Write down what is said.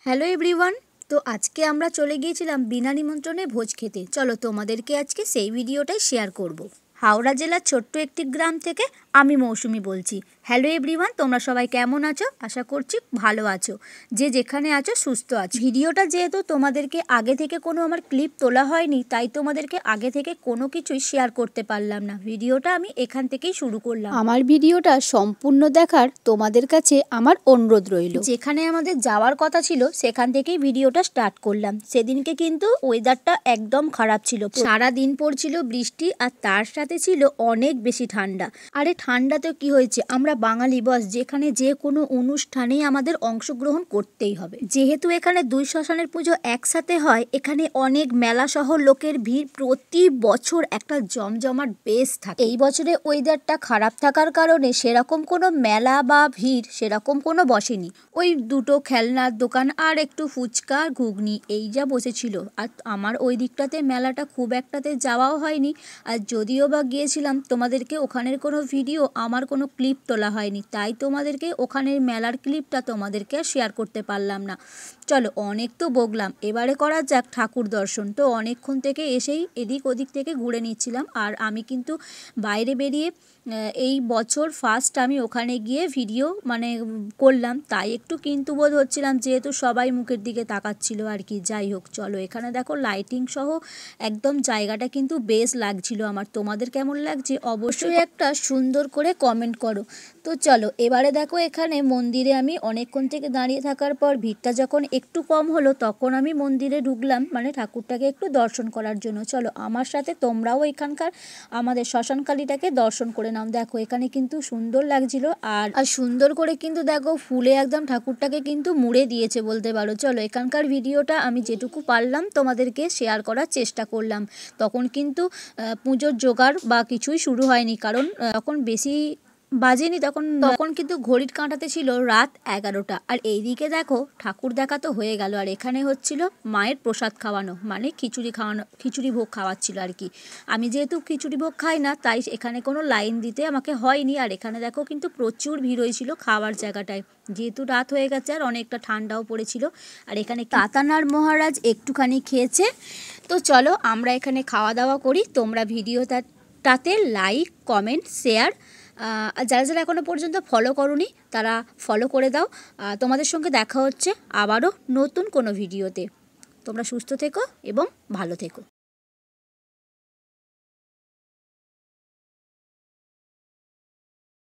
Hello everyone. তো আজকে আমরা চলে গিয়েছিলাম বিনা নিমন্ত্রণে ভোজ খেতে। চলো তোমাদেরকে আজকে সেই ভিডিওটাই শেয়ার করব। হাওড়া জেলার ছোট্ট একটি গ্রাম থেকে আমি মৌসুমি বলছি। হ্যালো এভরিওয়ান, তোমরা সবাই কেমন আছো? আশা করছি ভালো আছো, যে যেখানে আছো সুস্থ আছো। ভিডিওটা যেহেতু তোমাদেরকে আগে থেকে কোনো আমার ক্লিপ তোলা হয়নি, তাই তোমাদেরকে আগে থেকে কোনো কিছুই শেয়ার করতে পারলাম না। ভিডিওটা আমি এখান থেকেই শুরু করলাম। আমার ভিডিওটা সম্পূর্ণ দেখার তোমাদের কাছে আমার অনুরোধ রইল। যেখানে আমাদের যাওয়ার কথা ছিল সেখান থেকেই ভিডিওটা স্টার্ট করলাম। সেদিনকে কিন্তু ওয়েদারটা একদম খারাপ ছিল, সারা দিন পড়ছিল বৃষ্টি, আর তার সাথে ছিল অনেক বেশি ঠান্ডা। আরে ঠান্ডাতে কি হয়েছে, আমরা বাঙালি বস, যেখানে যে কোনো অনুষ্ঠানেই আমাদের অংশগ্রহণ করতেই হবে। যেহেতু এখানে দুই শ্মশানের পুজো একসাথে হয়, এখানে অনেক মেলা সহ লোকের ভিড় প্রতি বছর একটা জমজমাট বেশ থাকে। এই বছরে ওয়েদারটা খারাপ থাকার কারণে সেরকম কোনো মেলা বা ভিড় সেরকম কোনো বসেনি। ওই দুটো খেলনার দোকান আর একটু ফুচকা ঘুগনি এই যা বসেছিল। আর আমার ওই দিকটাতে মেলাটা খুব একটাতে যাওয়াও হয়নি, আর যদিও বা গিয়েছিলাম তোমাদেরকে ওখানের কোনো ভিডিও, আমার কোনো ক্লিপ তোলা হয়নি, তাই তোমাদেরকে ওখানের মেলার ক্লিপটা তোমাদেরকে শেয়ার করতে পারলাম না। চলো, অনেক তো বকলাম, এবারে করা যাক ঠাকুর দর্শন। তো অনেকক্ষণ থেকে এসেই এদিক ওদিক থেকে ঘুরে নিচ্ছিলাম, আর আমি কিন্তু বাইরে বেরিয়ে এই বছর ফার্স্ট আমি ওখানে গিয়ে ভিডিও করলাম, তাই একটু কিন্তু বোধ হচ্ছিলাম, যেহেতু সবাই মুখের দিকে তাকাচ্ছিল আর কি। যাই হোক, চলো এখানে দেখো লাইটিং সহ একদম জায়গাটা কিন্তু বেশ লাগছিল আমার। তোমাদের কেমন লাগছে অবশ্যই একটা সুন্দর করে কমেন্ট করো। তো চলো এবারে দেখো, এখানে মন্দিরে আমি অনেকক্ষণ থেকে দাঁড়িয়ে থাকার পর ভিড়টা যখন একটু কম হলো, তখন আমি মন্দিরে ঢুকলাম, ঠাকুরটাকে একটু দর্শন করার জন্য। চলো আমার সাথে তোমরাও এখানকার আমাদের শ্মশানকালীটাকে দর্শন করে নাও। দেখো এখানে কিন্তু সুন্দর লাগছিল, আর সুন্দর করে কিন্তু দেখো ফুলে একদম ঠাকুরটাকে কিন্তু মুড়ে দিয়েছে বলতে পারো। চলো এখানকার ভিডিওটা আমি যেটুকু পারলাম তোমাদেরকে শেয়ার করার চেষ্টা করলাম। তখন কিন্তু পুজোর জোগাড় বা কিছুই শুরু হয়নি, কারণ তখন বেশি বাজেনি, তখন কিন্তু ঘড়ির কাঁটাতে ছিল রাত 11টা। আর এইদিকে দেখো ঠাকুর দেখা তো হয়ে গেল, আর এখানে হচ্ছিল মায়ের প্রসাদ খাওয়ানো, খিচুড়ি ভোগ খাওয়াচ্ছিল আর কি। আমি যেহেতু খিচুড়ি ভোগ খাই না, তাই এখানে কোনো লাইন দিতে আমাকে হয়নি। আর এখানে দেখো কিন্তু প্রচুর ভিড় হয়েছিল খাওয়ার জায়গাটায়, যেহেতু রাত হয়ে গেছে আর অনেকটা ঠান্ডাও পড়েছিল। আর এখানে তাতানার মহারাজ একটুখানি খেয়েছে। তো চলো আমরা এখানে খাওয়া দাওয়া করি। তোমরা ভিডিওটাতে লাইক কমেন্ট শেয়ার, যারা যারা এখনো পর্যন্ত ফলো করোনি তারা ফলো করে দাও। তোমাদের সঙ্গে দেখা হচ্ছে আবারও নতুন কোনো ভিডিওতে। তোমরা সুস্থ থেকো এবং ভালো থেকো।